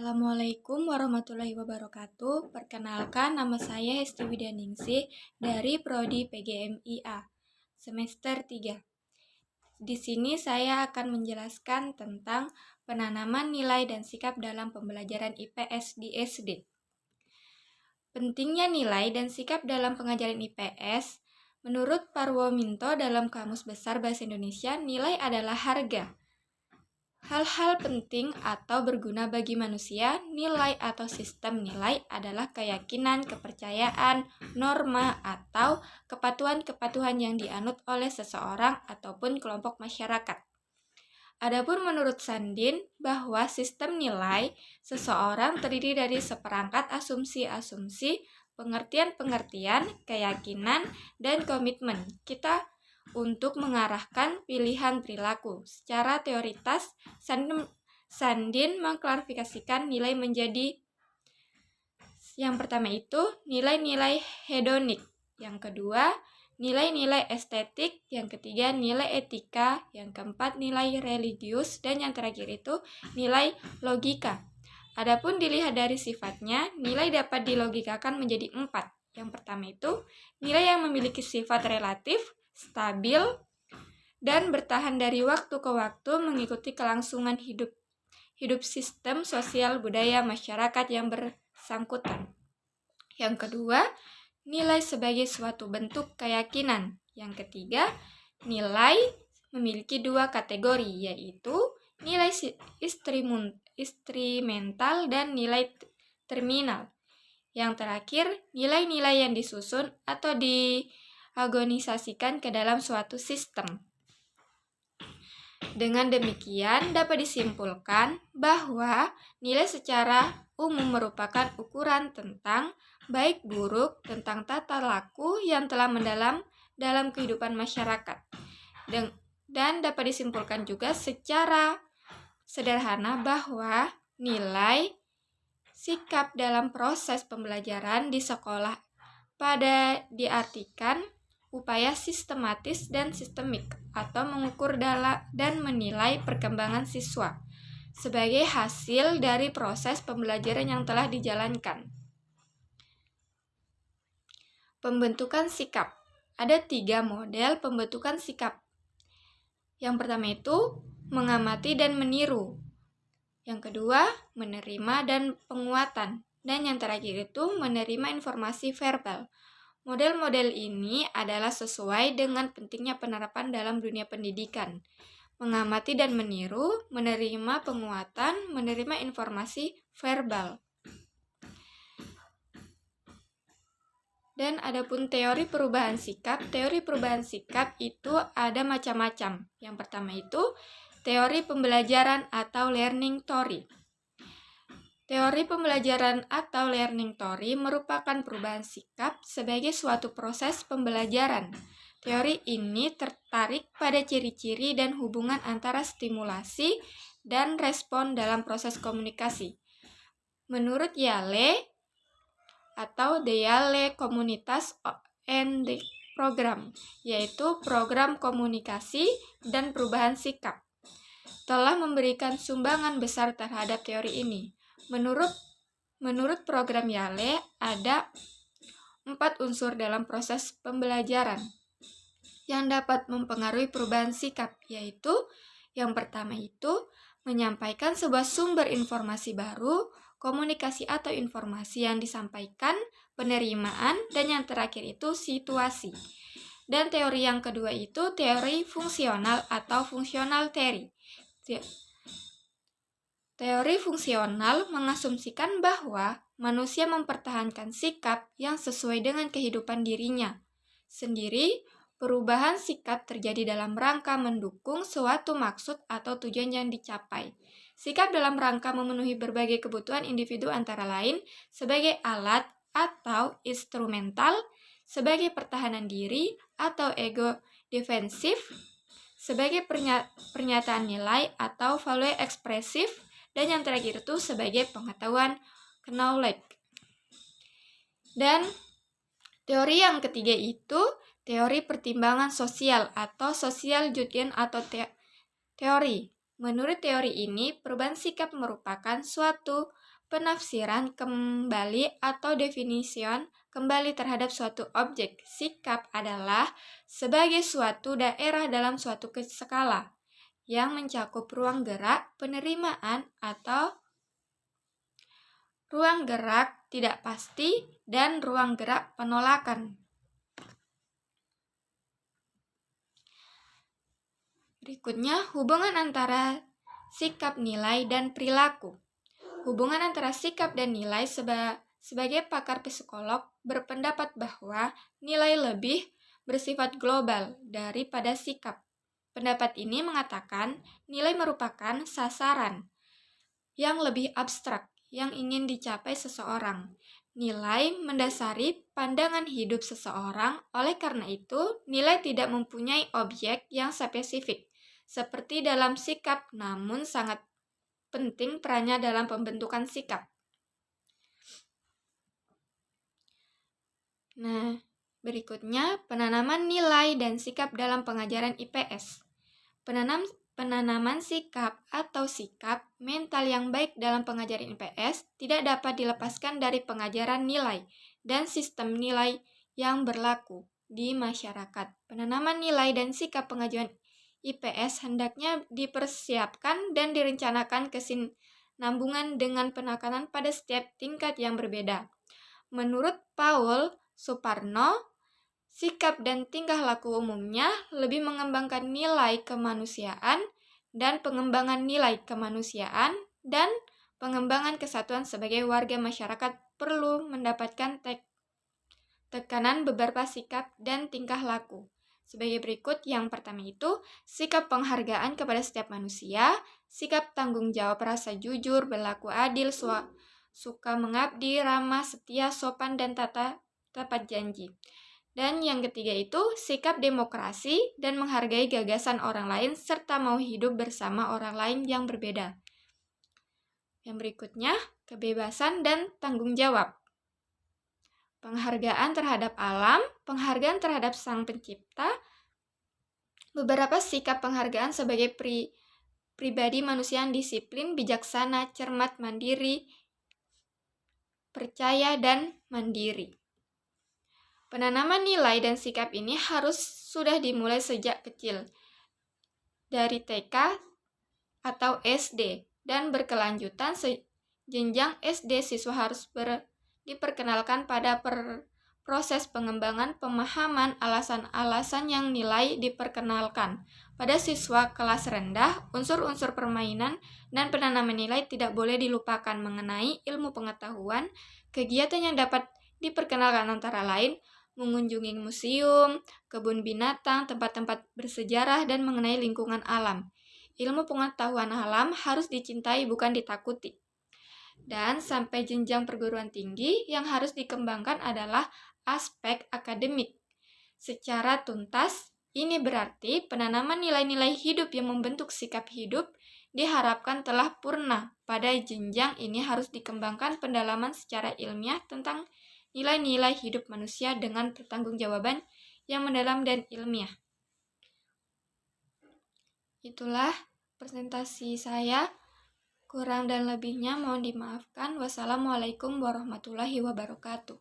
Assalamualaikum warahmatullahi wabarakatuh. Perkenalkan, nama saya Hesti Widianingsih dari Prodi PGMIA semester 3. Di sini saya akan menjelaskan tentang penanaman nilai dan sikap dalam pembelajaran IPS di SD. Pentingnya nilai dan sikap dalam pengajaran IPS. Menurut Parwominto dalam Kamus Besar Bahasa Indonesia, nilai adalah harga. Hal-hal penting atau berguna bagi manusia, nilai atau sistem nilai adalah keyakinan, kepercayaan, norma, atau kepatuhan-kepatuhan yang dianut oleh seseorang ataupun kelompok masyarakat. Adapun menurut Sandin, bahwa sistem nilai seseorang terdiri dari seperangkat asumsi-asumsi, pengertian-pengertian, keyakinan, dan komitmen kita untuk mengarahkan pilihan perilaku. Secara teoritas, Sandin mengklarifikasikan nilai menjadi yang pertama itu nilai-nilai hedonik, yang kedua nilai-nilai estetik, yang ketiga nilai etika, yang keempat nilai religius, dan yang terakhir itu nilai logika. Adapun dilihat dari sifatnya, nilai dapat dilogikakan menjadi 4. Yang pertama itu nilai yang memiliki sifat relatif, stabil, dan bertahan dari waktu ke waktu mengikuti kelangsungan hidup sistem sosial budaya masyarakat yang bersangkutan. Yang kedua, nilai sebagai suatu bentuk keyakinan. Yang ketiga, nilai memiliki 2 kategori, yaitu nilai instrumental dan nilai terminal. Yang terakhir, nilai-nilai yang disusun atau diorganisasikan ke dalam suatu sistem. Dengan demikian, dapat disimpulkan bahwa nilai secara umum merupakan ukuran tentang baik buruk, tentang tata laku yang telah mendalam dalam kehidupan masyarakat. Dan dapat disimpulkan juga secara sederhana bahwa nilai sikap dalam proses pembelajaran di sekolah pada diartikan upaya sistematis dan sistemik atau mengukur dan menilai perkembangan siswa sebagai hasil dari proses pembelajaran yang telah dijalankan. Pembentukan sikap. Ada 3 model pembentukan sikap. Yang pertama itu mengamati dan meniru. Yang kedua, menerima dan penguatan. Dan yang terakhir itu menerima informasi verbal. Model-model ini adalah sesuai dengan pentingnya penerapan dalam dunia pendidikan. Mengamati dan meniru, menerima penguatan, menerima informasi verbal. Dan adapun teori perubahan sikap itu ada macam-macam. Yang pertama itu teori pembelajaran atau learning theory. Teori pembelajaran atau learning theory merupakan perubahan sikap sebagai suatu proses pembelajaran. Teori ini tertarik pada ciri-ciri dan hubungan antara stimulasi dan respon dalam proses komunikasi. Menurut Yale atau The Yale Communities and the Program, yaitu program komunikasi dan perubahan sikap, telah memberikan sumbangan besar terhadap teori ini. Menurut program Yale, ada 4 unsur dalam proses pembelajaran yang dapat mempengaruhi perubahan sikap, yaitu yang pertama itu menyampaikan sebuah sumber informasi baru, komunikasi atau informasi yang disampaikan, penerimaan, dan yang terakhir itu situasi. Dan teori yang kedua itu teori fungsional atau functional theory. Teori fungsional mengasumsikan bahwa manusia mempertahankan sikap yang sesuai dengan kehidupan dirinya sendiri. Perubahan sikap terjadi dalam rangka mendukung suatu maksud atau tujuan yang dicapai. Sikap dalam rangka memenuhi berbagai kebutuhan individu antara lain sebagai alat atau instrumental, sebagai pertahanan diri atau ego defensif, sebagai pernyataan nilai atau value ekspresif, dan yang terakhir itu sebagai pengetahuan knowledge. Dan teori yang ketiga itu teori pertimbangan sosial atau social judgment atau teori. Menurut teori ini, perubahan sikap merupakan suatu penafsiran kembali atau definition kembali terhadap suatu objek. Sikap adalah sebagai suatu daerah dalam suatu skala yang mencakup ruang gerak penerimaan atau ruang gerak tidak pasti dan ruang gerak penolakan. Berikutnya, hubungan antara sikap, nilai, dan perilaku. Hubungan antara sikap dan nilai sebagai pakar psikolog berpendapat bahwa nilai lebih bersifat global daripada sikap. Pendapat ini mengatakan nilai merupakan sasaran yang lebih abstrak yang ingin dicapai seseorang. Nilai mendasari pandangan hidup seseorang, oleh karena itu nilai tidak mempunyai objek yang spesifik seperti dalam sikap, namun sangat penting perannya dalam pembentukan sikap. Nah, berikutnya penanaman nilai dan sikap dalam pengajaran IPS. Penanaman sikap atau sikap mental yang baik dalam pengajaran IPS tidak dapat dilepaskan dari pengajaran nilai dan sistem nilai yang berlaku di masyarakat. Penanaman nilai dan sikap pengajaran IPS hendaknya dipersiapkan dan direncanakan kesinambungan dengan penekanan pada setiap tingkat yang berbeda. Menurut Paul Suparno, sikap dan tingkah laku umumnya lebih mengembangkan nilai kemanusiaan dan pengembangan nilai kemanusiaan dan pengembangan kesatuan sebagai warga masyarakat perlu mendapatkan tekanan beberapa sikap dan tingkah laku. Sebagai berikut, yang pertama itu sikap penghargaan kepada setiap manusia, sikap tanggung jawab, rasa jujur, berlaku adil, suka mengabdi, ramah, setia, sopan, dan tepat janji. Dan yang ketiga itu sikap demokrasi dan menghargai gagasan orang lain serta mau hidup bersama orang lain yang berbeda. Yang berikutnya, kebebasan dan tanggung jawab. Penghargaan terhadap alam, penghargaan terhadap Sang Pencipta. Beberapa sikap penghargaan sebagai pribadi manusia yang disiplin, bijaksana, cermat, mandiri, percaya, dan mandiri. Penanaman nilai dan sikap ini harus sudah dimulai sejak kecil, dari TK atau SD, dan berkelanjutan jenjang SD. Siswa harus diperkenalkan pada proses pengembangan pemahaman alasan-alasan yang nilai diperkenalkan. Pada siswa kelas rendah, unsur-unsur permainan dan penanaman nilai tidak boleh dilupakan mengenai ilmu pengetahuan. Kegiatan yang dapat diperkenalkan antara lain mengunjungi museum, kebun binatang, tempat-tempat bersejarah, dan mengenai lingkungan alam. Ilmu pengetahuan alam harus dicintai bukan ditakuti. Dan sampai jenjang perguruan tinggi yang harus dikembangkan adalah aspek akademik. Secara tuntas, ini berarti penanaman nilai-nilai hidup yang membentuk sikap hidup diharapkan telah purna. Pada jenjang ini harus dikembangkan pendalaman secara ilmiah tentang nilai-nilai hidup manusia dengan pertanggungjawaban yang mendalam dan ilmiah. Itulah presentasi saya. Kurang dan lebihnya mohon dimaafkan. Wassalamualaikum warahmatullahi wabarakatuh.